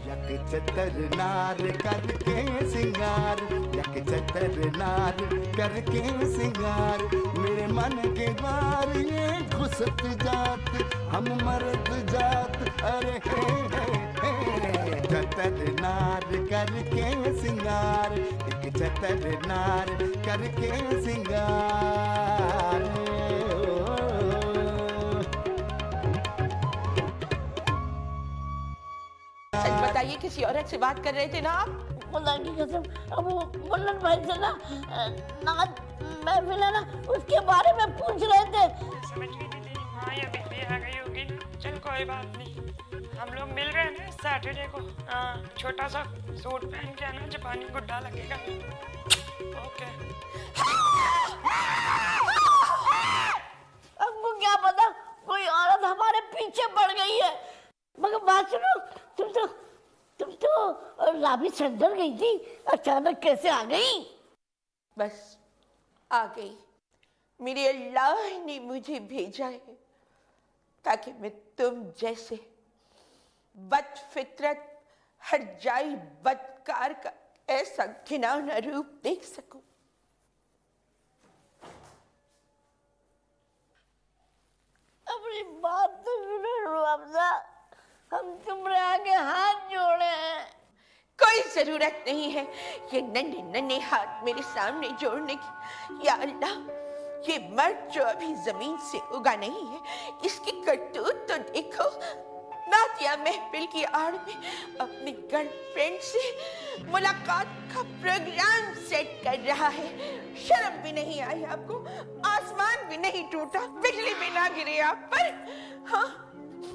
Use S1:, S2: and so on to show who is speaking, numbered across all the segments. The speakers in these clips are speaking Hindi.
S1: यक चतर नार करके सिंगार, यक चतर नार करके सिंगार, मेरे मन के द्वार ये घुसत जात, हम मरद जात, अरे हे चतर नार करके सिंगार, एक चतर नार करके सिंगार।
S2: सच बताइए, किसी औरत से बात कर रहे थे ना आप?
S3: खुदा की कसम, अब वो मुन्नन भाई से ना नात महफिल है ना, उसके बारे में पूछ रहे थे।
S4: समझ गई दीदी, हाँ ये बिजली आ गई होगी। चल कोई बात नहीं, हम लोग मिल रहे हैं ना सैटरडे को। छोटा सा सूट पहन के आना, जापानी गुड्डा लगेगा। ओके।
S3: हमको क्या पता कोई औरत हमारे पीछे पड़ गई है। मगर बात सुनो, तुम तो राबी सेंटर गई थी, अचानक कैसे आ गई?
S2: बस आ गई। मेरे अल्लाह ने मुझे भेजा है ताकि मैं तुम जैसे बदफितरत हरजाई बदकार का ऐसा घिनौना रूप देख सकूं।
S3: अपनी बात तो सुनो रुआबजा, हम तुम्हारे आगे हाथ जोड़े हैं।
S2: कोई जरूरत नहीं है ये नन्हे नन्हे हाथ मेरे सामने जोड़ने की। या अल्लाह, ये मर्द जो अभी जमीन से उगा नहीं है, इसकी करतूत तो देखो। नातिया महफिल की आड़ में अपनी गर्लफ्रेंड से मुलाकात का प्रोग्राम सेट कर रहा है। शर्म भी नहीं आई आपको? आसमान भी नहीं टूटा, बिजली भी ना गिरी आप पर? हाँ,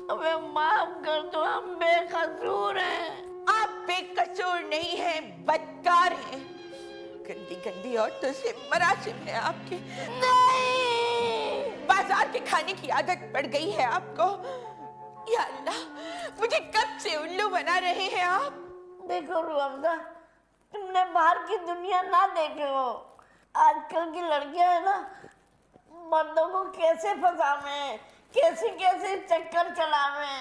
S3: हमें माफ कर दो, हम बेकसूर हैं।
S2: आप बेकसूर नहीं हैं, बदकार हैं। गंदी गंदी औरतों से मरासिम है आपके।
S3: नहीं,
S2: बाजार के खाने की आदत पड़ गई है आपको। या अल्लाह, मुझे कब से उल्लू बना रहे हैं आप?
S3: देखो रुआबजा, तुमने बाहर की दुनिया ना देखे हो। आजकल की लड़कियां है ना, मर्दों को कैसे फंसावे, कैसे कैसे चक्कर चलावे।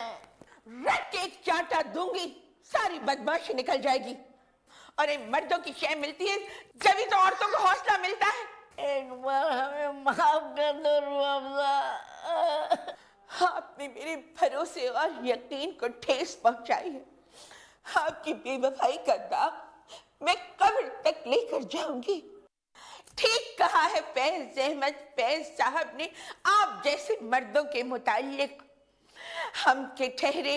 S2: रख के एक चांटा दूंगी, सारी बदमाशी निकल जाएगी। और इन मर्दों की शय मिलती है जभी तो औरतों को हौसला मिलता है।
S3: एक बार हमें माफ कर दो रुआबजा।
S2: आपने मेरे भरोसे और यकीन को ठेस पहुंचाई है। आपकी बेवफाई का दाग मैं कब्र तक लेकर जाऊंगी। ठीक कहा है फैज अहमद फैज साहब ने आप जैसे मर्दों के मुताल्लिक। हम के ठहरे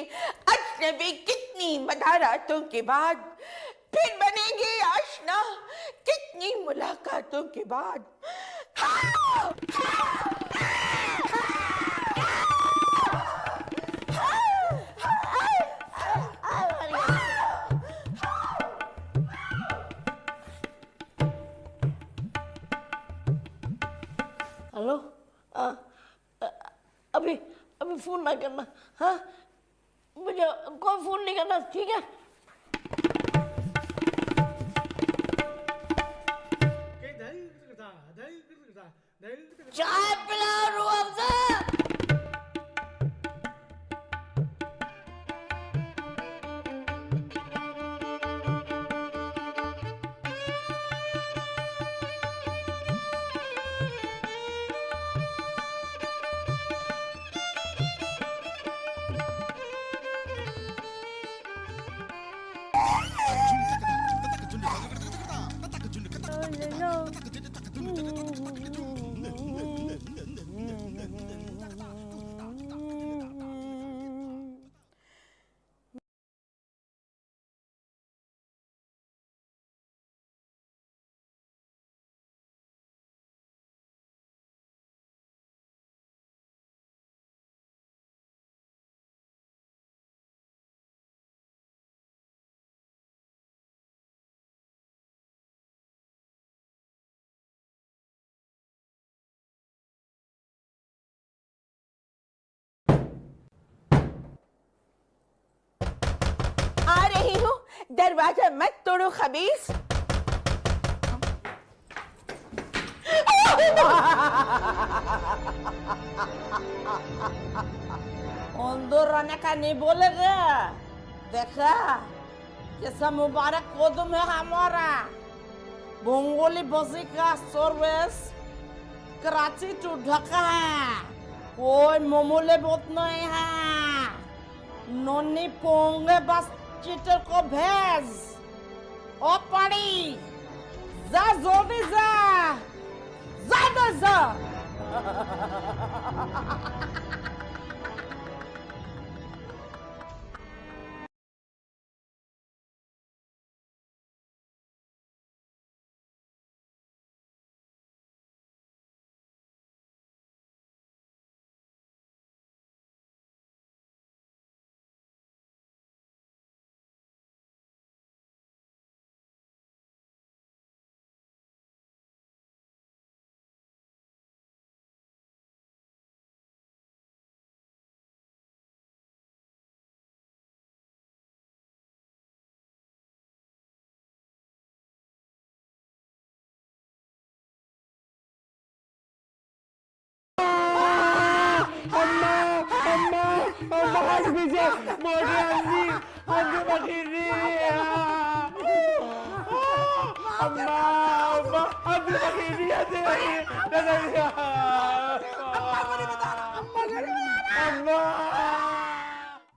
S2: अजनबी कितनी मदारातों के बाद फिर बनेंगे आशना, कितनी मुलाकातों के बाद।
S3: हेलो, अभी फोन ना करना। हाँ, मुझे कोई फोन नहीं करना, ठीक है? चाय पिलाओ रुआबजा।
S2: दरवाजा मत तोड़ो खबीस।
S3: अंदर आने का नहीं बोलेगा, देखा
S5: Kisah Mubarak kodum है हमारा बंगोली बसी का सर्विस कराची टू ढाका है कोई मामूली बात नहीं है नोनी पोंगे बस चीटर को भेज ओ पड़ी जा जल्दी जा ज्यादा जा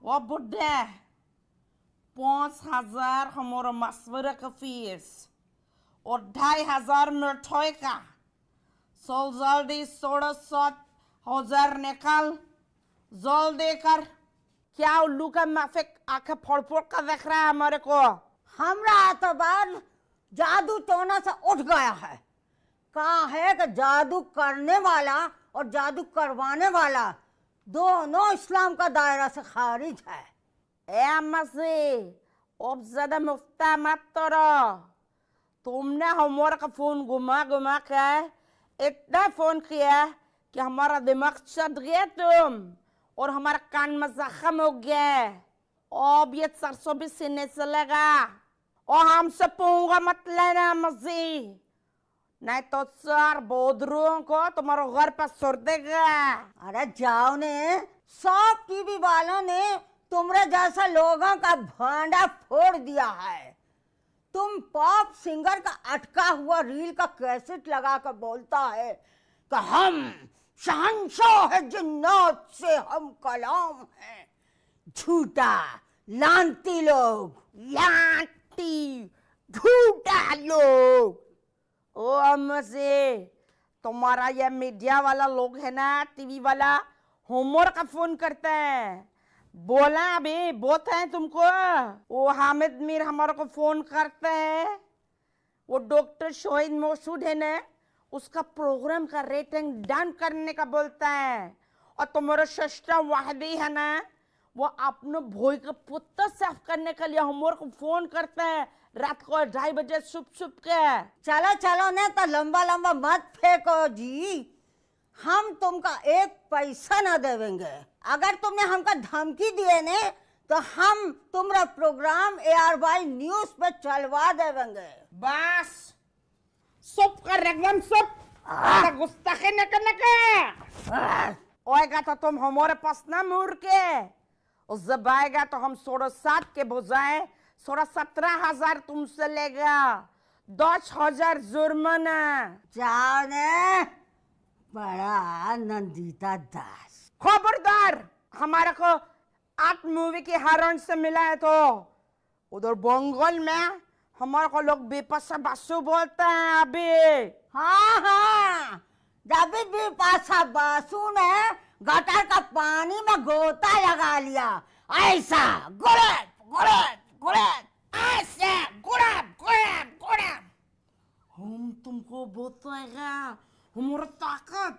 S5: वो बुड्ढे 5,000 हमारा मशवरा का फीस और 2,500 मिठाई का सोल जल्दी 7,500 निकाल जल्दी कर क्या उल्लू का माफिक आंखें फोड़ फोड़ कर देख रहा है हमारे को
S3: हमरा एतबार जादू टोना से उठ गया है कहा है कि जादू करने वाला और जादू करवाने वाला दोनों इस्लाम का दायरा से खारिज है
S5: ए मसीह अब ज्यादा मुफ्ता मत करो तुमने हमारा का फोन घुमा घुमा के इतना फोन किया कि हमारा दिमाग चट गया तुम और हमारा कान में जख्म हो गया अब ये सरसों भी सीने से लगा और हमसे पूंगा मत लेना मसीह नहीं तो सर बोधरुओं को तुम्हारे घर पर छोड़ देगा
S3: अरे जाओ ने सब टीवी वालों ने तुमरे जैसा लोगों का भांडा फोड़ दिया है तुम पॉप सिंगर का अटका हुआ रील का कैसेट लगा कर बोलता है कि हम शहंशाह है जिन्नात से हम कलाम हैं झूठा लांती लोग
S5: लांती झूठा लोग ओ मसीह तुम्हारा ये मीडिया वाला लोग है ना टीवी वाला होमवर्क का फोन करते हैं बोला अभी बोलते हैं तुमको वो हामिद मीर हमारे को फोन करते हैं वो डॉक्टर शोहिद मौसूद है ना उसका प्रोग्राम का रेटिंग डाउन करने का बोलता है और तुम्हारा सस्ता वाहदी है ना वो अपने भोई का पुत्ता साफ करने के लिए होमवर्क फोन करते हैं रात को 2:30 बजे सुप के
S3: चलो चलो ने तो लंबा लंबा मत फेंको जी हम तुमका एक पैसा ना देवेंगे अगर तुमने हमका धमकी दिए ने तो हम तुम्हारा प्रोग्राम ARY न्यूज पे चलवा देवेंगे
S5: बस सुप कर एकदम सुप गुस्ताखी न करने के ओएगा तो तुम हमारे पास ना मुड़ के उस जब आएगा तो हम 7.5 के बजाय 17,000 तुमसे लेगा 10,000 जुर्माना
S3: जाओ ने बड़ा नंदिता दास
S5: खबरदार हमारे को 8 मूवी की हीरोइन से मिला है तो उधर बंगाल में हमारे को लोग बेपसा बासु बोलते हैं अभी
S3: हाँ हाँ जब भी पासा बासु ने गटर का पानी में गोता लगा लिया ऐसा गुड़प गुड़प गुड़प ऐसे गुड़प गुड़प गुड़प
S5: हम तुमको बताएगा हमारा ताकत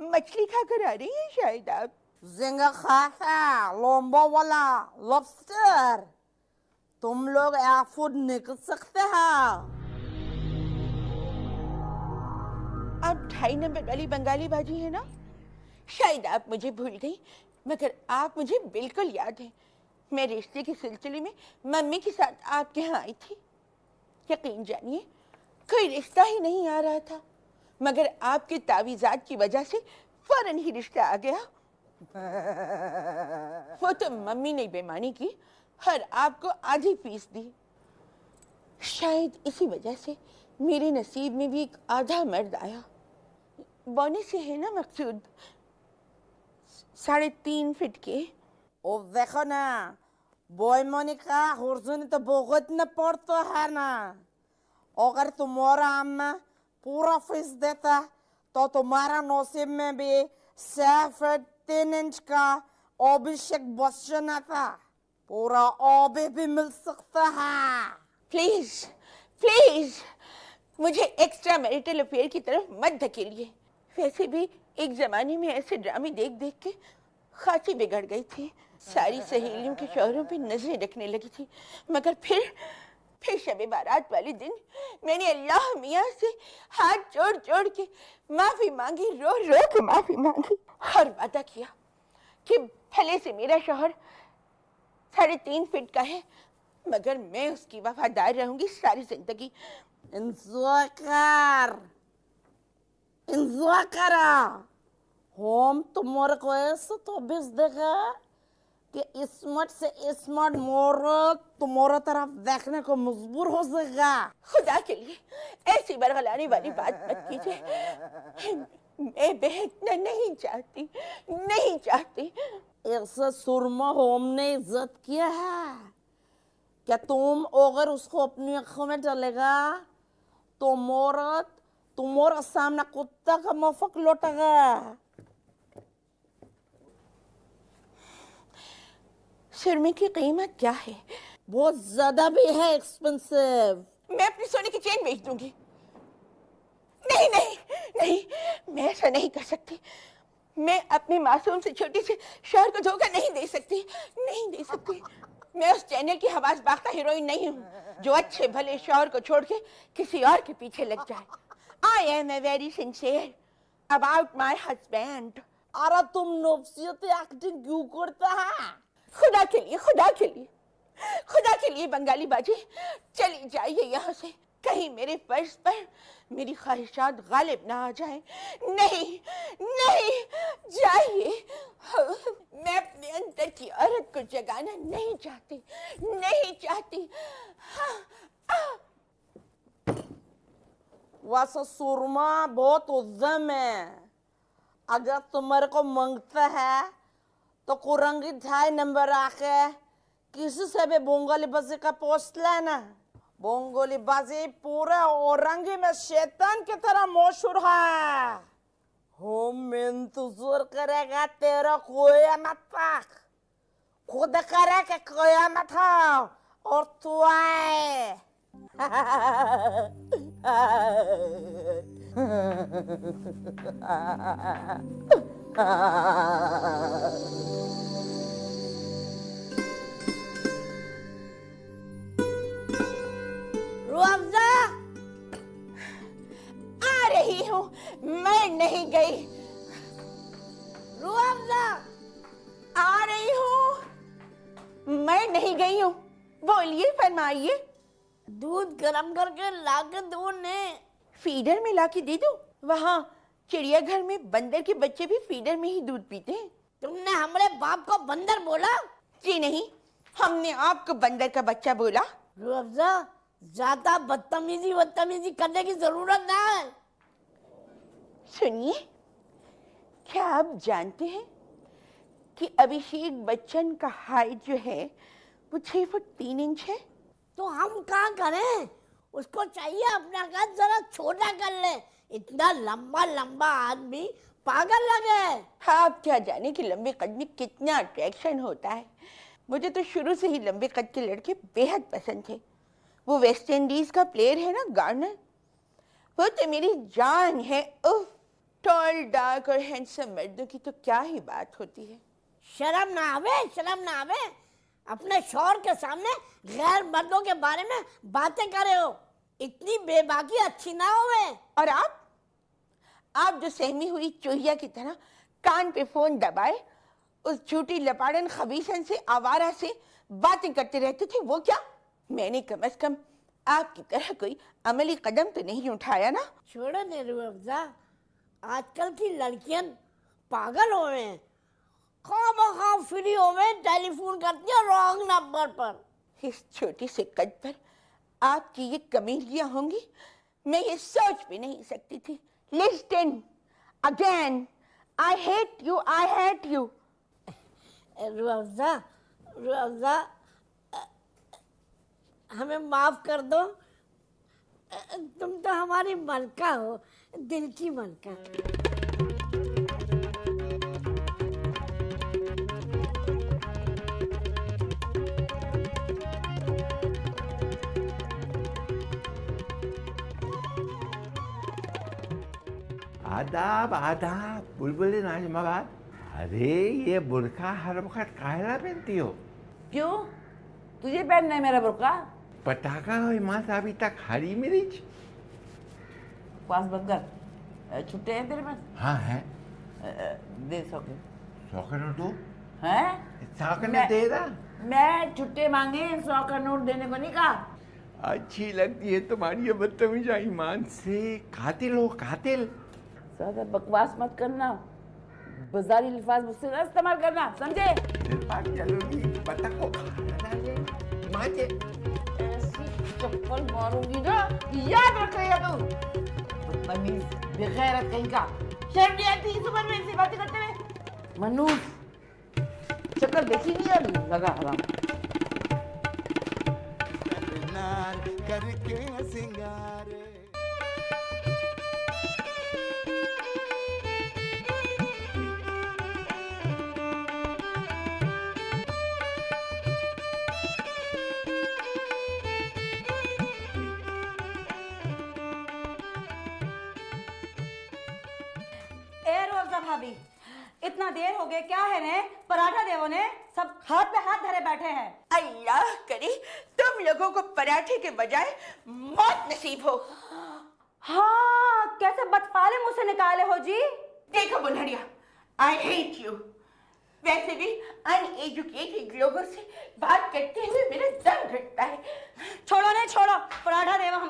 S2: मछली खाकर आ रही हैं शायद आप।
S5: झींगा खाता लंबा वाला लॉबस्टर। तुम लोग एयरफूड निकल सकते हैं।
S2: आप 2.5 नंबर वाली बंगाली बाजी है ना? शायद आप मुझे भूल गई, मगर आप मुझे बिल्कुल याद है। मैं रिश्ते के सिलसिले में मम्मी के साथ आपके यहाँ आई थी। यकीन जानिए कोई रिश्ता ही नहीं आ रहा था, मगर आपके तावीज़ात की वजह से फौरन ही रिश्ता आ गया। वो तो मम्मी ने बेईमानी की और आपको आधी फीस दी। शायद इसी वजह से मेरे नसीब में भी एक आधा मर्द आया। बोने से है ना मकसूद, 3.5 फीट के।
S5: ओ देखो ना, बॉय मोनिका हुर्जुन तो बहुत न पड़ता है ना। अगर तुम्हारा अम्मा पूरा फीस देता तो तुम्हारा नसीब में भी 6 फीट 3 इंच का अभिषेक बच्चन आता। पूरा ओबे भी मिल सकता है।
S2: प्लीज प्लीज मुझे एक्स्ट्रा मैरिटल अफेयर की तरफ मत धकेलिए। वैसे भी एक जमाने में ऐसे ड्रामे देख देख के खासी बिगड़ गई थी। सारी सहेलियों के शौहरों पे नजरें रखने लगी थी, मगर फिर शबे बारात वाले दिन मैंने अल्लाह मियाँ से हाथ जोड़ जोड़ के माफी मांगी, रो रो के माफी मांगी और वादा किया कि भले से मेरा शौहर 3.5 फीट का है, मगर मैं उसकी वफादार रहूंगी सारी जिंदगी।
S5: इंजॉय करा। हम तुम्हारे को ऐसे तो बीस देगा कि स्मार्ट से स्मार्ट मोर तुम्हारा तरफ देखने को मजबूर हो जाएगा।
S2: खुदा के लिए ऐसी बरगलाने वाली बात मत कीजिए। मैं बहकना नहीं चाहती।
S5: ऐसा सुरमा हमने इज्जत किया है क्या? तुम अगर उसको अपनी आंखों में डालेगा तो तुम्हारा सामने कुत्ता का मफक लौटेगा।
S2: सुरमे की कीमत क्या है?
S5: बहुत ज्यादा भी है, एक्सपेंसिव।
S2: मैं अपनी सोने की चेन बेच दूंगी। नहीं, मैं ऐसा नहीं कर सकती। मैं अपने मासूम से छोटे से शौहर को धोखा नहीं दे सकती। मैं उस चैनल की हवास बाख्ता हीरोइन नहीं हूँ जो अच्छे भले शौहर को छोड़ के किसी और के पीछे लग जाए। I am a very sincere about my husband.
S5: अरे तुम नफ्सियत एक्टिंग क्यों करता है?
S2: खुदा के लिए बंगाली बाजी चली जाइए यहाँ से। कहीं मेरे फर्ज पर मेरी ख्वाहिशात गालिब ना आ जाए। नहीं जाइए। मैं अपने अंदर की औरत को जगाना नहीं चाहती।
S5: वैसा सुरमा बहुत उद्दम है। अगर तुम्हारे को मांगता है तो कुरंगी 2.5 नंबर आके किसी से भी बंगाली बाजी का पोस्ट लेना। बंगाली बाजी पूरे औरंगी में शैतान की तरह मशहूर है। हम इंतजार करेगा तेरा क़यामत तक। खुद करे के क़यामत हो और तू आए।
S3: रुअफ़ज़ा,
S2: आ रही हूँ, मैं नहीं गई।
S3: रुअफ़ज़ा,
S2: आ रही हूँ, मैं नहीं गई हूँ। बोलिए, फरमाइए।
S3: दूध गरम करके लाके दो ने।
S2: फीडर में लाके दे दो? वहाँ चिड़ियाघर में बंदर के बच्चे भी फीडर में ही दूध पीते हैं।
S3: तुमने हमारे बाप को बंदर बोला?
S2: जी नहीं, हमने आपको बंदर का बच्चा बोला।
S3: रुअफ़ज़ा, ज्यादा बदतमीजी करने की जरूरत ना है।
S2: सुनिए, क्या आप जानते हैं कि अभिषेक बच्चन का हाइट जो है वो 6 फुट 3 इंच है?
S3: तो हम क्या करें? उसको चाहिए अपना कद जरा छोटा कर ले। इतना लंबा आदमी पागल लगे।
S2: आप क्या जाने कि लंबे कद में कितना अट्रैक्शन होता है। मुझे तो शुरू से ही लंबे कद के लड़के बेहद पसंद थे। वो वेस्ट इंडीज का प्लेयर है ना, गार्नर, वो तो मेरी जान है। उफ, टॉल डार्क और हैंडसम मर्दों की तो क्या ही बात होती है।
S3: शर्म ना आवे, शर्म ना आवे, अपने शौहर के सामने गैर मर्दों के बारे में बातें कर रहे हो। इतनी बेबाकी अच्छी ना होवे।
S2: और आप जो सहमी हुई चूहिया की तरह कान पे फोन दबाए उस झूठी लपाड़न खबीसन से, आवारा से बातें करते रहते थे, वो क्या? मैंने कम से कम आपकी तरह कोई अमली कदम तो नहीं उठाया ना।
S3: छोड़ो ने रूह अफ़ज़ा, आजकल की लड़कियां पागल हो रहे हैं, खामखा फ्री हो गए टेलीफोन करती है रॉन्ग नंबर पर।
S2: इस छोटी से कद पर आपकी ये कमीलियां होंगी, मैं ये सोच भी नहीं सकती थी। Listen again, I hate you, I hate you.
S3: Rooh Afza, हमें माफ कर दो, तुम तो हमारी मलका हो, दिल की मलका।
S6: आदाब आदाब बुलबुल नाजमाबाद। अरे ये बुरखा हर वक्त काहेला पहनती हो?
S5: क्यों? तुझे पहनना है मेरा बुर्का?
S6: पटाखा और मास अभी तक हरी मिर्च।
S5: पास बंद कर। छुट्टे हैं तेरे पास?
S6: हाँ है।
S5: दे 100 के।
S6: 100 का नोट दो।
S5: हैं?
S6: 100 का नहीं दे रहा।
S5: मैं छुट्टे मांगे, 100 का नोट देने को नहीं कहा।
S6: अच्छी लगती है तुम्हारी ये बदतमीजी ईमान से। कातिल हो कातिल।
S5: ज्यादा बकवास मत करना, बाजारी अल्फाज मुझसे ना इस्तेमाल करना, समझे?
S6: फिर बात चलोगी पता को खाना डाले माचे।
S5: ऐसी चप्पल मारूंगी ना, याद रखेगा तू। बदतमीज, बेगैरत कहीं का। शर्म नहीं आती इस उम्र में ऐसी बातें करते हुए? मनूस, शक्ल देखी नहीं यार, लगा हराम।
S1: नार करके सिंगार।
S7: भाभी, इतना देर हो गए, क्या है ने? पराठा देवो ने, सब हाथ पे हाथ धरे बैठे हैं।
S2: अल्लाह करे तुम लोगों को पराठे के बजाय मौत नसीब हो।
S7: हाँ, कैसे बदफाले मुंह से निकाले हो जी।
S2: देखो बुनहरिया, आई हेट यू। वैसे भी अनएजुकेटेड लोगों से बात करते हुए मेरा दम घटता है।
S7: छोड़ो ने, छोड़ो, पराठा देवो हम।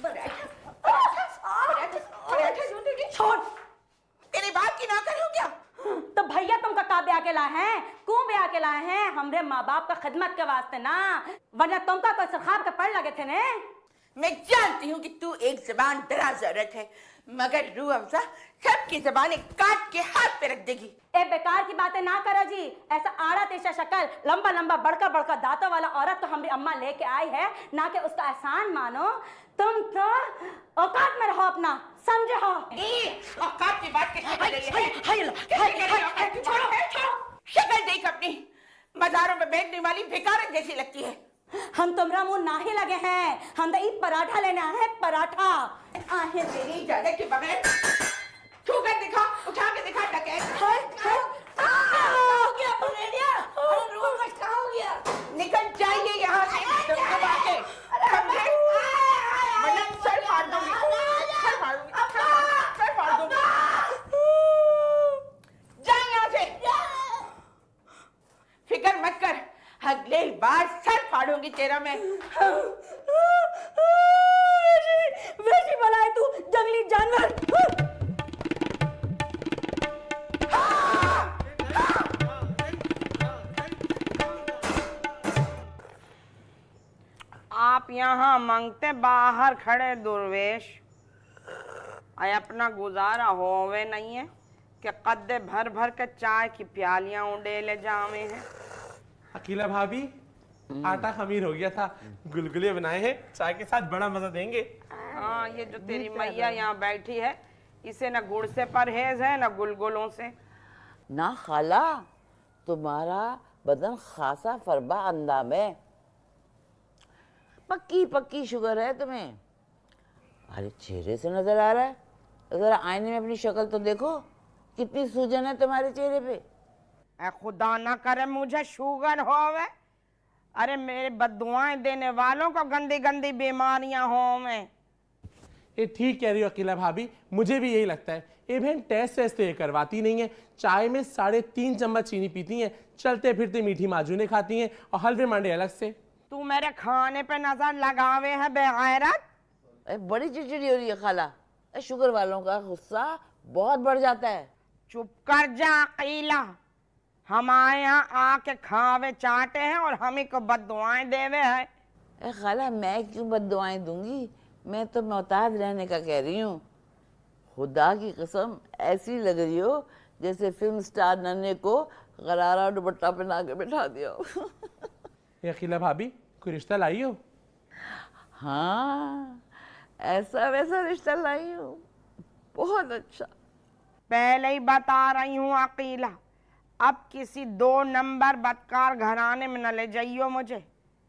S2: पराठा दूं तुझे? छोड़, तेरे बाप की नौकर हो क्या?
S7: तो भैया तुम का ब्याह के लाए हैं, क्यों ब्याह के लाए हैं? हमरे माँ बाप का खिदमत के वास्ते ना, वरना तुम का कोई सरखाब के पढ़ लगे थे ने।
S2: मैं जानती हूँ कि तू एक जबान दराज औरत है, मगर रूह अफ़ज़ा सबकी जबानें काट के हाथ पे रख देगी।
S7: ए बेकार की बातें ना करो जी। ऐसा आड़ा तेजा शक्ल, लंबा लंबा बड़का बड़का दांतों वाला औरत तो हमारी अम्मा लेके आई है, ना कि उसका एहसान मानो। तुम तो औकात में रहो अपना, समझे हो?
S2: औकात की बात कैसे कर रही है? छोड़ो, शक्ल देख अपनी, बाजारों में बेचने वाली भिखारन जैसी लगती है।
S7: हम तुमरा मुंह ना ही लगे हैं, हम तो एक पराठा लेने आए हैं, पराठा।
S2: आहे तेरी इजाजत के बगैर छू कर दिखा, उठा के दिखा निकल जाइए यहाँ से, समझे? वरना सर फाड़ दूंगी, सर फाड़ दूंगी। जा यहाँ से, फिक्र मत कर, अगले बार सर फाड़ूंगी तेरा मैं।
S7: वैसी भला है तू, जंगली जानवर।
S5: आप यहाँ मांगते बाहर खड़े दुर्वेश, आय अपना गुजारा होवे नहीं है कि कद्दे भर भर के चाय की प्यालियां उड़े ले जावे हैं।
S8: अकीला भाभी, आटा खमीर हो गया था, गुलगुले बनाए हैं, चाय के साथ बड़ा मजा देंगे।
S5: हाँ, ये जो तेरी मैया यहाँ बैठी है, इसे न गुड़ से परहेज है न गुलगुलों से।
S9: ना खाला, तुम्हारा बदन खासा फरबा अंदाम है, पक्की पक्की शुगर है तुम्हें। अरे चेहरे से नजर आ रहा है, जरा आईने में अपनी शक्ल तो देखो, कितनी सूजन है तुम्हारे चेहरे पे।
S5: ए खुदा ना करे मुझे शुगर होवे। अरे मेरे बददुआएं देने वालों को गंदी गंदी बीमारियां होवे।
S8: ये ठीक कह रही हो अकीला भाभी, मुझे भी यही लगता है। ये बहन टेस्ट वेस्ट तो ये करवाती नहीं है, चाय में 3.5 चम्मच चीनी पीती हैं, चलते फिरते मीठी माजूने खाती हैं और हलवे मांडे अलग से।
S5: तू मेरे खाने पे नजर लगावे है बेगैरत।
S9: बड़ी चिड़चिड़ी हो रही है खाला। शुगर वालों का गुस्सा बहुत बढ़ जाता है।
S5: चुप कर जा अकीला। हमारे यहाँ आके खावे चाटे हैं और हमी को बददुआएं देवे है।
S9: खाला मैं क्यों बददुआएं दूंगी, मैं तो मोहताज रहने का कह रही हूँ। खुदा की कसम ऐसी लग रही हो जैसे फिल्म स्टार नन्हे को गरारा दुपट्टा पहना के बिठा दिया हो।
S8: अकीला भाभी कोई रिश्ता लाई हो?
S9: हाँ, ऐसा वैसा रिश्ता लाई हूँ, बहुत अच्छा।
S5: पहले ही बता रही हूँ अकीला, अब किसी 2 नंबर बदकार घराने में न ले जाइयो मुझे।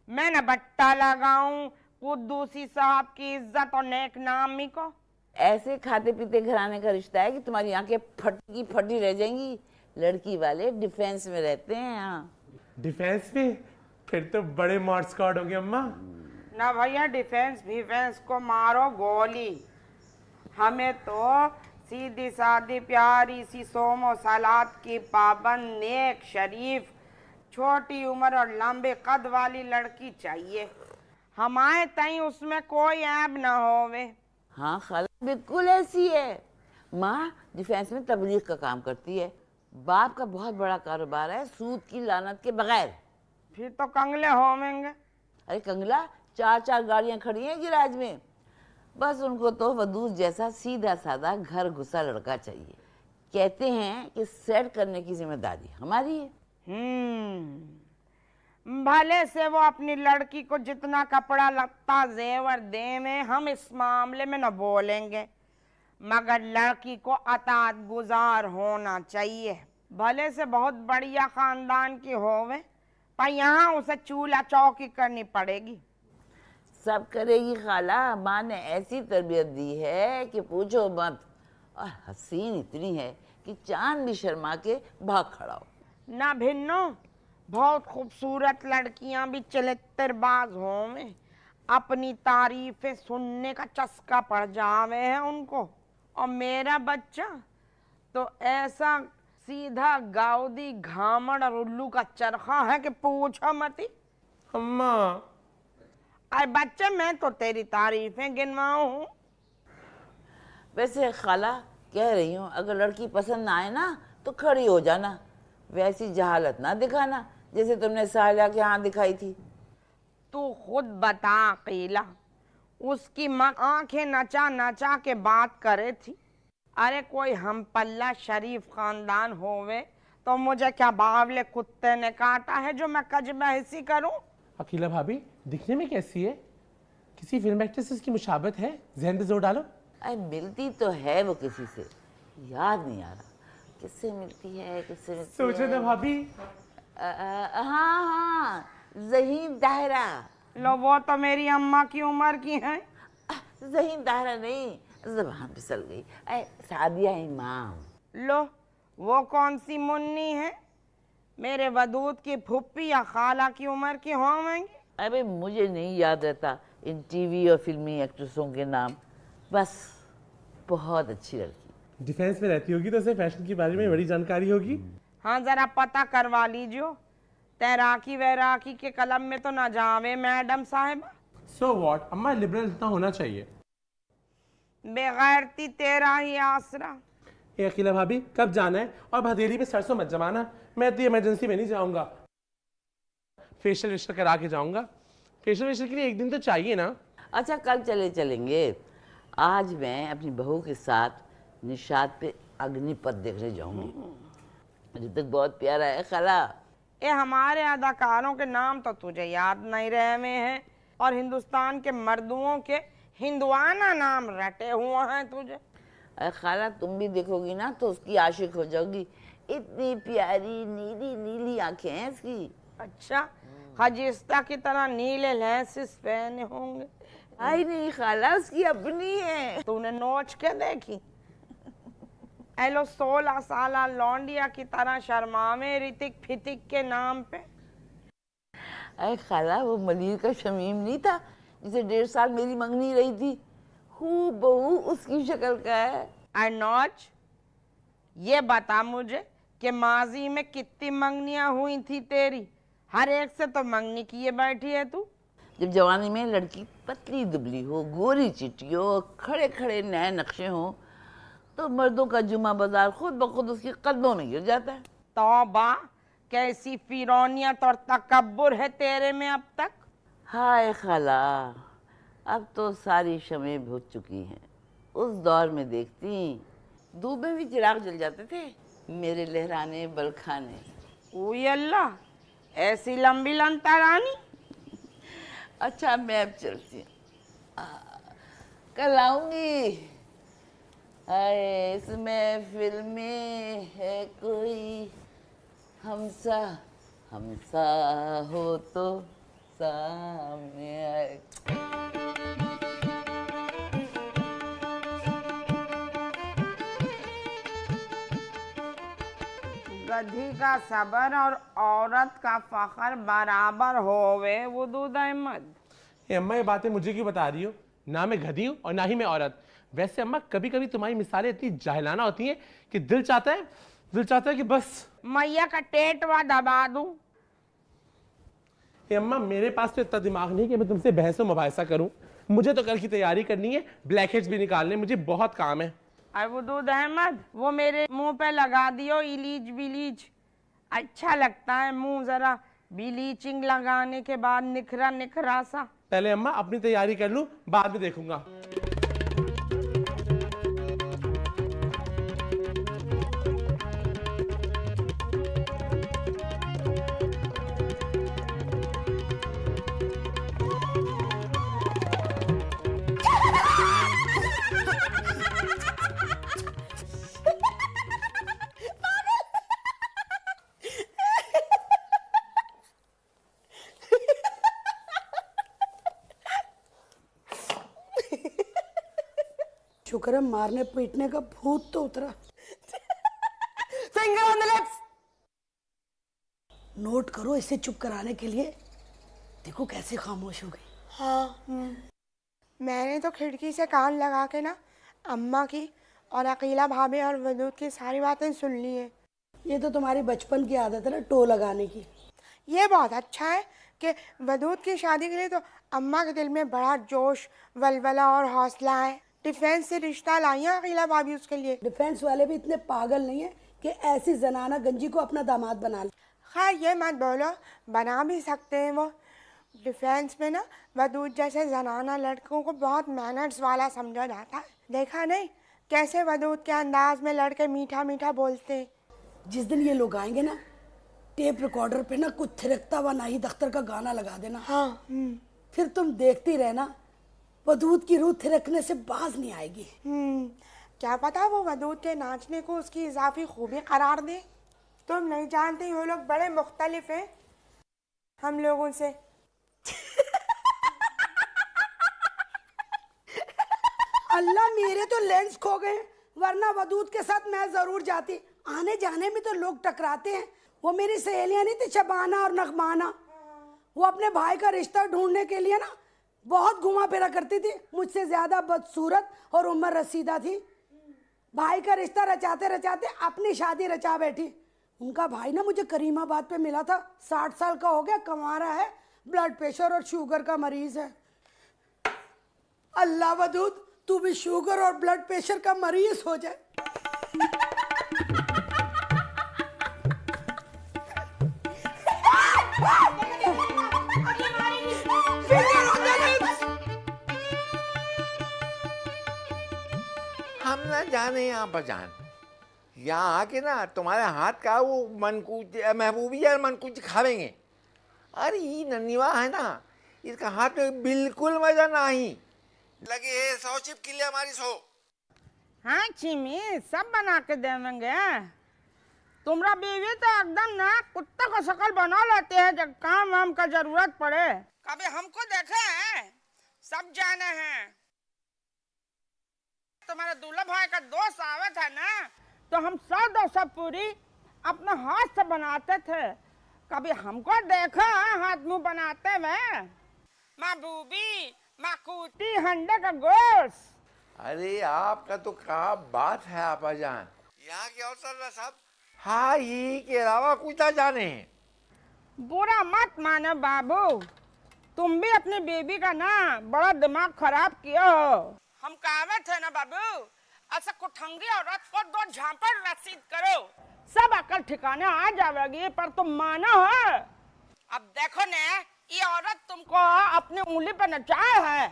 S5: मैं न बट्टा लगाऊं कुद्दूसी साहब की इज्जत और नेक नामी को।
S9: ऐसे खाते पीते घराने का रिश्ता है कि तुम्हारी आंखें फटी की फटी रह जाएंगी। लड़की वाले डिफेंस में रहते हैं यहाँ।
S8: डिफेंस में? फिर तो बड़े मॉड स्क्वाड होंगे अम्मा।
S5: ना भैया डिफेंस को मारो गोली। हमें तो सीधी सादी प्यारी सी सोमो सलाद की पाबंद नेक शरीफ छोटी उम्र और लंबे कद वाली लड़की चाहिए। हमारे तई उसमें कोई ऐब न होवे।
S9: हाँ खाला बिल्कुल ऐसी है। माँ डिफेंस में तबलीग का काम करती है, बाप का बहुत बड़ा कारोबार है सूद की लानत के बगैर।
S5: फिर तो कंगले होवेंगे।
S9: अरे कंगला 4 गाड़ियां खड़ी हैं गिराज में, बस उनको तो वदूद जैसा सीधा साधा घर घुसा लड़का चाहिए। कहते हैं कि सेट करने की जिम्मेदारी हमारी है।
S5: भले से वो अपनी लड़की को जितना कपड़ा लत्ता जेवर दे में, हम इस मामले में न बोलेंगे, मगर लड़की को अतात गुजार होना चाहिए। भले से बहुत बढ़िया खानदान की होवे, पर यहाँ उसे चूल्हा चौकी करनी पड़ेगी।
S9: सब करेगी खाला, माँ ने ऐसी तरबियत दी है कि पूछो मत। और हसीन इतनी है कि चांद भी शर्मा के भाग खड़ा हो।
S5: ना भिन्नो, बहुत खूबसूरत लड़कियां भी चलत्तरबाज होवे, अपनी तारीफें सुनने का चस्का पड़ जावे है उनको। और मेरा बच्चा तो ऐसा सीधा गाउदी घामड़ और उल्लू का चरखा है कि पूछो मती।
S8: अम्मा
S5: अरे बच्चे मैं तो तेरी तारीफें गिनवाऊं।
S9: वैसे खाला कह रही हूँ, अगर लड़की पसंद ना आए ना तो खड़ी हो जाना, वैसी जहालत ना दिखाना जैसे तुमने साहिला के यहाँ दिखाई थी।
S5: तू खुद बता अकीला, उसकी माँ आंखें नचा नचा के बात करे थी। अरे कोई हम पल्ला शरीफ खानदान होवे तो मुझे क्या बावले कुत्ते ने काटा है जो मैं कज बहसी करूं।
S8: अकीला भाभी दिखने में कैसी है? किसी फिल्म एक्ट्रेस की मुशाबत है? ज़हन पे जोर डालो।
S9: अरे मिलती तो है वो किसी से, याद नहीं आ रहा किससे मिलती है, किससे मिलती
S8: सोचो ना भाभी।
S9: हाँ ज़हीन दायरा।
S5: लो वो तो मेरी अम्मा की उम्र की है।
S9: ज़हीन दायरा नहीं, ज़बान फिसल गई। सादिया इमाम।
S5: लो वो कौन सी मुन्नी है? मेरे वदूद की फुप्पी या खाला की उम्र की होंगी।
S9: अबे मुझे नहीं याद रहता इन टीवी और फिल्मी एक्ट्रेसों के नाम, बस बहुत अच्छी लड़की।
S8: डिफेंस में रहती होगी तो उसे फैशन के बारे में बड़ी जानकारी होगी।
S5: हाँ जरा पता करवा लीजिए, तैराकी वैराकी के कलम में तो ना जावे मैडम साहिबा।
S8: सो व्हाट अम्मा, लिबरल इतना होना चाहिए।
S5: बेगैरती तेरा ही आसरा।
S8: ए अकीला भाभी कब जाना है? और भदेली पे सरसों मत जमाना, मैं तो इमरजेंसी में नहीं जाऊंगा, फेशियल वेशियल करा के जाऊंगा। फेशियल वेशियल के लिए एक दिन तो चाहिए ना।
S9: अच्छा कल चलेंगे। आज मैं अपनी बहू के साथ निशात पे अग्निपथ देखने जाऊंगी। मुझे तक बहुत प्यारा है खाला।
S5: ये हमारे अदाकारों के नाम तो तुझे याद नहीं रहे में है, और हिंदुस्तान के मर्दुओं के हिंदुआना नाम रटे हुए हैं तुझे।
S9: अरे खाला तुम भी देखोगी ना तो उसकी आशिक हो जाओगी, इतनी प्यारी नीली नीली आंखें हैं इसकी।
S5: अच्छा खजिस्ता की तरह नीले लेंसेस पहने होंगे।
S9: आई नहीं खाला, उसकी अपनी है।
S5: तूने नोच के देखी? एलो 16 साला लौंडिया की तरह शर्मावे ऋतिक फितिक के नाम पे।
S9: अरे खाला, वो मलिर का शमीम नहीं था जिसे 1.5 साल मेरी मंगनी रही थी? हूबहू उसकी शक्ल का है।
S5: अनोज, ये बता मुझे कि माजी में कितनी मंगनियां हुई थी तेरी? हर एक से तो मंगनी किए बैठी है तू।
S9: जब जवानी में लड़की पतली दुबली हो, गोरी चिट्टी हो, खड़े खड़े नए नक्शे हो, तो मर्दों का जुमा बाजार खुद ब खुद उसके कदमों में गिर जाता है।
S5: तौबा, कैसी फिरौनियत और तकब्बुर है तेरे में अब तक।
S9: हाय खाला, अब तो सारी शमें बुझ चुकी हैं। उस दौर में देखती, धूप में भी चिराग जल जाते थे मेरे लहराने बलखाने।
S5: ओए अल्लाह, ऐसी लंबी लंता रानी।
S9: अच्छा, मैं अब चलती हूँ, कल आऊंगी। अरे इस महफिल में है कोई हमसा, हमसा हो तो सामने आए।
S5: गधी का सबर और औरत का फखर बराबर होवे वदूद अहमद।
S8: ये अम्मा, ये बातें मुझे क्यों बता रही हो? ना मैं गधी हूँ और ना ही मैं औरत। वैसे अम्मा, कभी कभी तुम्हारी मिसालें इतनी जाहिलाना होती हैं कि दिल चाहता है कि बस
S5: मैया का टेटवा दबा दूं।
S8: ये अम्मा, मेरे पास तो इतना दिमाग नहीं कि मैं तुमसे बहस और मुबाहिसा करूं। मुझे तो कल की तैयारी करनी है, ब्लैकहेड्स भी निकालने, मुझे बहुत काम है।
S5: वदूद अहमद, वो मेरे मुंह पे लगा दियो इलीच बिलीच। अच्छा लगता है मुंह जरा ब्लीचिंग लगाने के बाद निखरा निखरा सा।
S8: पहले अम्मा अपनी तैयारी कर लूं, बाद में देखूंगा।
S10: शुक्र है मारने पीटने का भूत तो उतरा।
S5: Finger on the lips.
S10: Note करो इसे चुप कराने के लिए। देखो कैसे खामोश हो गई।
S11: हाँ, मैंने तो खिड़की से कान लगा के ना अम्मा की और अकीला भाभी और वदूद की सारी बातें सुन ली है।
S10: ये तो तुम्हारी बचपन की आदत है ना, टो लगाने की।
S11: ये बहुत अच्छा है कि वदूद की शादी के लिए तो अम्मा के दिल में बड़ा जोश, वलवला और हौसला है। डिफेंस से रिश्ता लाई हैं अकीला भाभी उसके लिए।
S10: डिफेंस वाले भी इतने पागल नहीं है कि ऐसी जनाना गंजी को अपना दामाद बना ले।
S11: खैर ये मत बोलो, बना भी सकते हैं वो। डिफेंस में ना वदूद जैसे जनाना लड़कों को बहुत मैनर्स वाला समझा जाता है। देखा नहीं कैसे वदूद के अंदाज में लड़के मीठा मीठा बोलते हैं।
S10: जिस दिन ये लोग आएंगे ना, टेप रिकॉर्डर पे ना कुछ थिरकता हुआ नाहिद अख्तर का गाना लगा देना।
S11: हाँ,
S10: फिर तुम देखती रहना, वदूद की रूह थिरकने से बाज नहीं आएगी।
S11: क्या पता वो वदूद के नाचने को उसकी इजाफी खूबी करार दे। तुम नहीं जानती वो लोग बड़े मुख्तलिफ हैं हम लोगों से।
S10: अल्लाह, मेरे तो लेंस खो गए, वरना वदूद के साथ मैं जरूर जाती। आने जाने में तो लोग टकराते हैं। वो मेरी सहेलियां नहीं थी शबाना और नगमाना, वो अपने भाई का रिश्ता ढूंढने के लिए ना बहुत घुमा फिरा करती थी। मुझसे ज्यादा बदसूरत और उम्र रसीदा थी। भाई का रिश्ता रचाते रचाते अपनी शादी रचा बैठी। उनका भाई ना मुझे करीमाबाद पे मिला था। 60 साल का हो गया, कमारा है, ब्लड प्रेशर और शुगर का मरीज है। अल्लाह वदूद, तू भी शुगर और ब्लड प्रेशर का मरीज हो जाए।
S6: हम ना जाने यहाँ पर जान, यहाँ आके ना तुम्हारे हाथ का वो मनकूज महबूबिया मनकूज खावेंगे। अरे ये नन्हीवा है ना, इसका हाथ में बिल्कुल मजा नहीं लगे है। 100 चिपकी ले हमारी 100।
S5: हाँ चिमी, सब बना के देवेंगे। तुम्हारा बीवी तो एकदम ना कुत्ता का शकल बना लेते हैं जब काम वाम का जरूरत पड़े। कभी हमको देखे हैं? सब जाने हैं। तुम्हारे दूल्हा भाई का दोस्त आवे था ना, तो हम 100-200 पूरी अपने हाथ से बनाते थे। कभी हमको देखा है हाथ मुंह बनाते हुए? माँ बूबी, माँ कूटी, हंडे का गोश्त।
S6: अरे आपका तो क्या बात है आपा जान, यहाँ क्या होता है साहब? हाँ, ये के अलावा कुछ ना जाने।
S5: बुरा मत मानो बाबू, तुम भी अपनी बेबी का ना बड़ा दिमाग खराब किया हो। हम कहावे थे ना बाबू, ऐसा कुठंगी औरत को 2 झापड़ रसीद करो, सब अकल ठिकाने आ जाएगी, पर तुम मानो है। अब देखो ने, ये औरत तुमको अपनी उंगली पर नचाया है।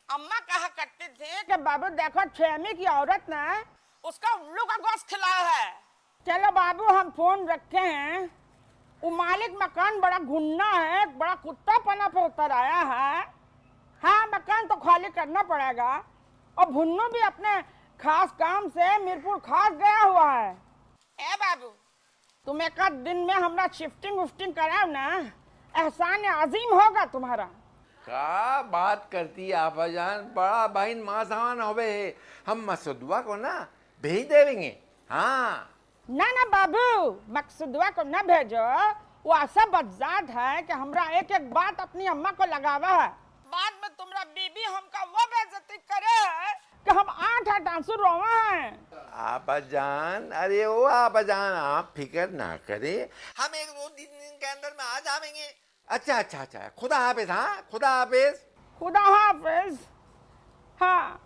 S5: अम्मा कहा करती थी कि बाबू देखो, 6वीं की औरत ने उसका उल्लू का गोश्त खिलाया है। चलो बाबू, हम फोन रखे हैं। वो मालिक मकान बड़ा घुन्ना है, बड़ा कुत्ता पना पे उतर आया है। हाँ, मकान तो खाली करना पड़ेगा। और भुन्नू भी अपने खास काम से मीरपुर खास गया हुआ है। ए बाबू, तुम एक आध दिन में हमारा शिफ्टिंग उफ्टिंग कराओ ना, एहसान अजीम होगा तुम्हारा।
S6: क्या बात करती है आपा जान, बड़ा बहन माँ समान होवे है। हम मसूदवा को ना भेज देंगे। हाँ
S5: ना ना बाबू, मकसूदवा को न भेजो। वो ऐसा बदजात है कि हमरा एक एक बात अपनी अम्मा को लगावा है। बाद में तुम्हारा बीबी हमका वो बेइज्जती करे है कि हम 8 आंसू रोवा हैं।
S6: आपा जान, अरे वो आपा जान, आप फिक्र ना करे, हम 1-2 दिन के अंदर में आ जाएंगे। अच्छा, खुदा हाफिज। हाँ, खुदा हाफिज।
S5: खुदा हाफिज। हाँ,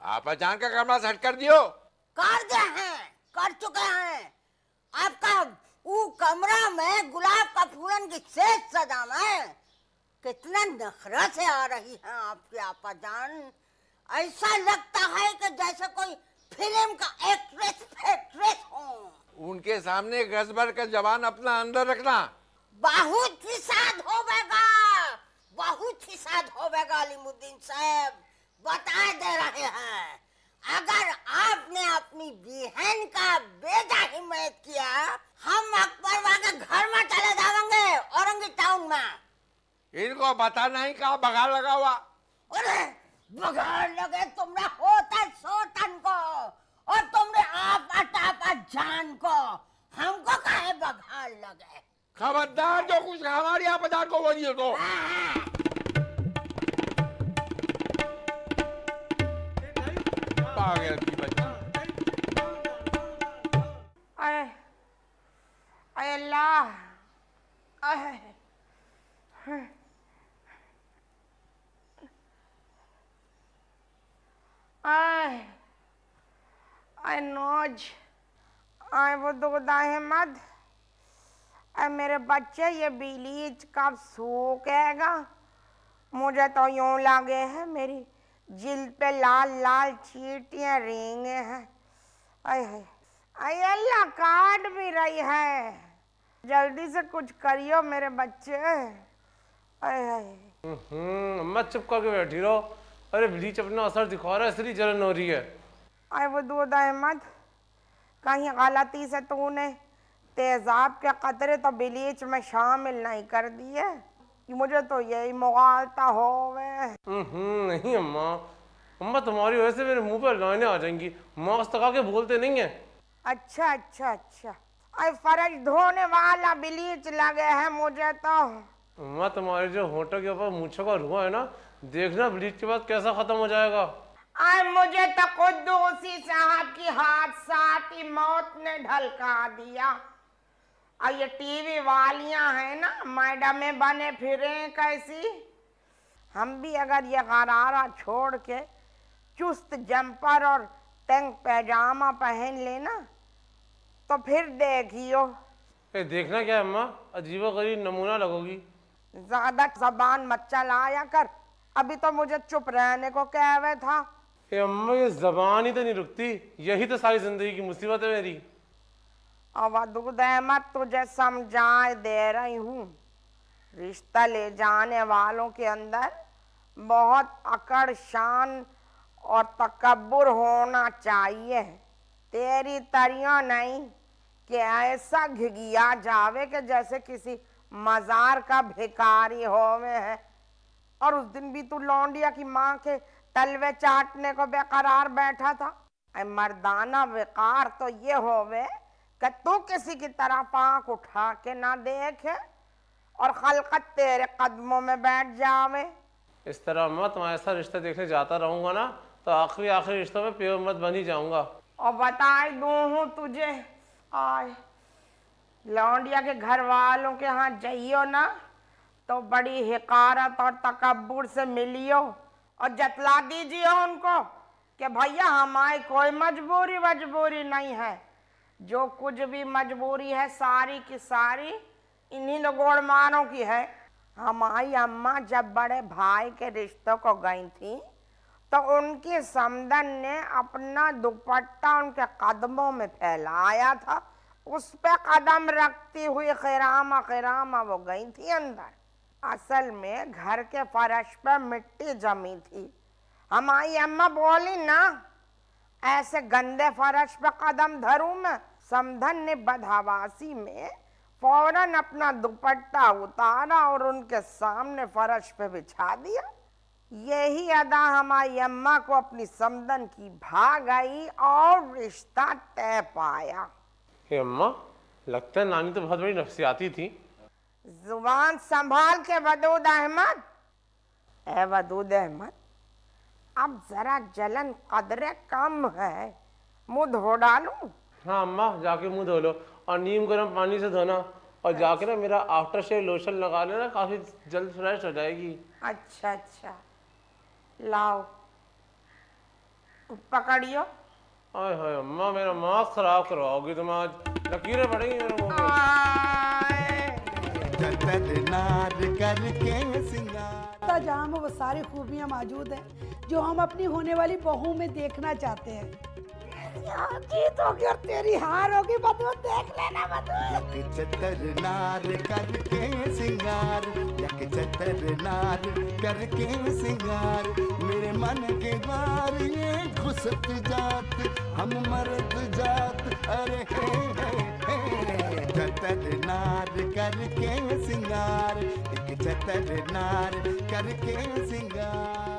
S6: आपा जान का कमरा सेट कर दियो।
S3: कर दे हैं, कर चुके हैं। आपका वो कमरा में गुलाब का फूलन की सेज सजा में कितना नखरा से आ रही है आपकी आपा जान। ऐसा लगता है कि जैसे कोई फिल्म का एक्ट्रेस हो।
S6: उनके सामने गज भर का जवान अपना अंदर रखना।
S3: बहुत फिसाद होवेगा, बहुत फिसाद होवेगा अलीमुद्दीन साहब, बता दे रहे हैं। अगर आपने अपनी बहन का बेटा हिमायत किया, हम अकबर के घर में चले जाएंगे औरंगी टाउन में।
S6: इनको बता नहीं का बगाल लगा हुआ।
S3: अरे बगाल लगे तुमने होता सोतन को, और तुमने आपा जान को, हमको काहे बगाल लगे?
S6: खबरदार, जो कुछ हमारी आपा जान को बोलिए तो। पागल की बच्ची।
S5: आय अल्लाह, आय नौज, आय वो दुगदा अहमद, आय मेरे बच्चे, ये बीलीच कब सूखेगा? मुझे तो यूं लगे है मेरी जिल्द पे लाल लाल चींटियां रेंगे हैं। आय अल्लाह, काट भी रही है। जल्दी से कुछ करियो मेरे बच्चे।
S8: अम्मा चुप करके बैठी रहो। अरे ब्लीच अपना असर दिखा रहा है, इसलिए जलन हो रही है।
S5: आए वो दूध अहमद, कहीं गलती से तूने तेजाब के कतरे तो ब्लीच में शामिल नहीं कर दिए? मुझे तो यही मुगालता हो गए।
S8: नहीं अम्मा, अम्मा तुम्हारी वजह से मेरे मुंह पर लाइनें आ जाएंगी। मास्क लगा के बोलते नहीं है।
S5: अच्छा, अरे फर्ज धोने वाला ब्लीच लगे है मुझे तो।
S8: अम्मा तुम्हारे जो होंठों के ऊपर मूंछों का रुआ है ना, देखना ब्लीच के बाद कैसा खत्म हो जाएगा।
S5: आए मुझे तो कुद्दूसी साहब की हादसाती मौत ने ढलका दिया। और ये टीवी वालियां हैं ना, मैडमें बने फिरे कैसी। हम भी अगर ये गरारा छोड़ के चुस्त जंपर और टैंक पैजामा पहन लेना तो फिर देखियो।
S8: देखना क्या अम्मा, अजीबो गरीब नमूना लगोगी।
S5: ज्यादा जबान मत चलाया कर, अभी तो मुझे चुप रहने को कह हुए था।
S8: अम्मा ये जबान ही तो नहीं रुकती, यही तो सारी जिंदगी की मुसीबत है मेरी।
S5: अवधूत अहमद, तुझे समझाए दे रही हूँ, रिश्ता ले जाने वालों के अंदर बहुत अकड़, शान और तकब्बुर होना चाहिए। तेरी तरिया नहीं कि ऐसा घिघिया जावे कि जैसे किसी मजार का भिखारी होवे है। और उस दिन भी तू लौंडिया की माँ के तलवे चाटने को बेकरार बैठा था। ऐ मर्दाना विकार तो ये होवे कि तू किसी की तरफ आंख उठा के ना देखे और खलकत तेरे कदमों में बैठ जावे।
S8: इस तरह अम्मा तुम्हारे ऐसा रिश्ता देखने जाता रहूंगा ना तो आखिरी रिश्तों में प्योर मत बन ही जाऊंगा।
S5: और बताए दूं तुझे, आय लौंडिया के घर वालों के यहाँ जाइयो ना तो बड़ी हिकारत और तकब्बुर से मिलियो और जतला दीजिए उनको कि भैया हमारी कोई मजबूरी नहीं है, जो कुछ भी मजबूरी है सारी की सारी इन्हीं गोड़मानों की है। हमारी अम्मा जब बड़े भाई के रिश्तों को गई थी तो उनकी समधन ने अपना दुपट्टा उनके कदमों में फैलाया था, उस पे कदम रखती हुई खिरामा वो गई थी अंदर। असल में घर के फर्श पे मिट्टी जमी थी। हमारी अम्मा बोली ना ऐसे गंदे फर्श पे कदम धरूं मैं। समधन ने बदहवासी में फौरन अपना दुपट्टा उतारा और उनके सामने फर्श पे बिछा दिया। यही अदा हमारी अम्मा को अपनी समधन की भा गई और रिश्ता तय पाया।
S8: हे अम्मा, लगता है नानी तो बहुत बड़ी नफसियाती थी।
S5: जुबान संभाल के वदूद अहमद। ए वदूद अहमद, अब जरा जलन कदरे कम है, मुंह धो डालूं?
S8: हाँ अम्मा, जाके मुंह धो लो और नीम गर्म पानी से धोना और जाके ना मेरा आफ्टर शेव लोशन लगा लेना, काफी जल्द फ्रेश हो जाएगी।
S5: अच्छा लाओ पकड़ियो।
S8: आय हाय अम्मा, मेरा मास्क खराब करवाओगी तुम आज, लकीरें पड़ेंगी मेरे मुंह
S10: पे। जहाँ में वो सारी खूबियाँ मौजूद हैं जो हम अपनी होने वाली बहू में देखना चाहते हैं। जीत होगी और तेरी हार होगी बदू, देख लेना बदू।
S1: चतर नार करके सिंगार, चतर नार करके सिंगार, मेरे मन के द्वार ये घुसत जात, हम मरद जात। अरे हे चतर नार करके सिंगार, चतर नार करके सिंगार।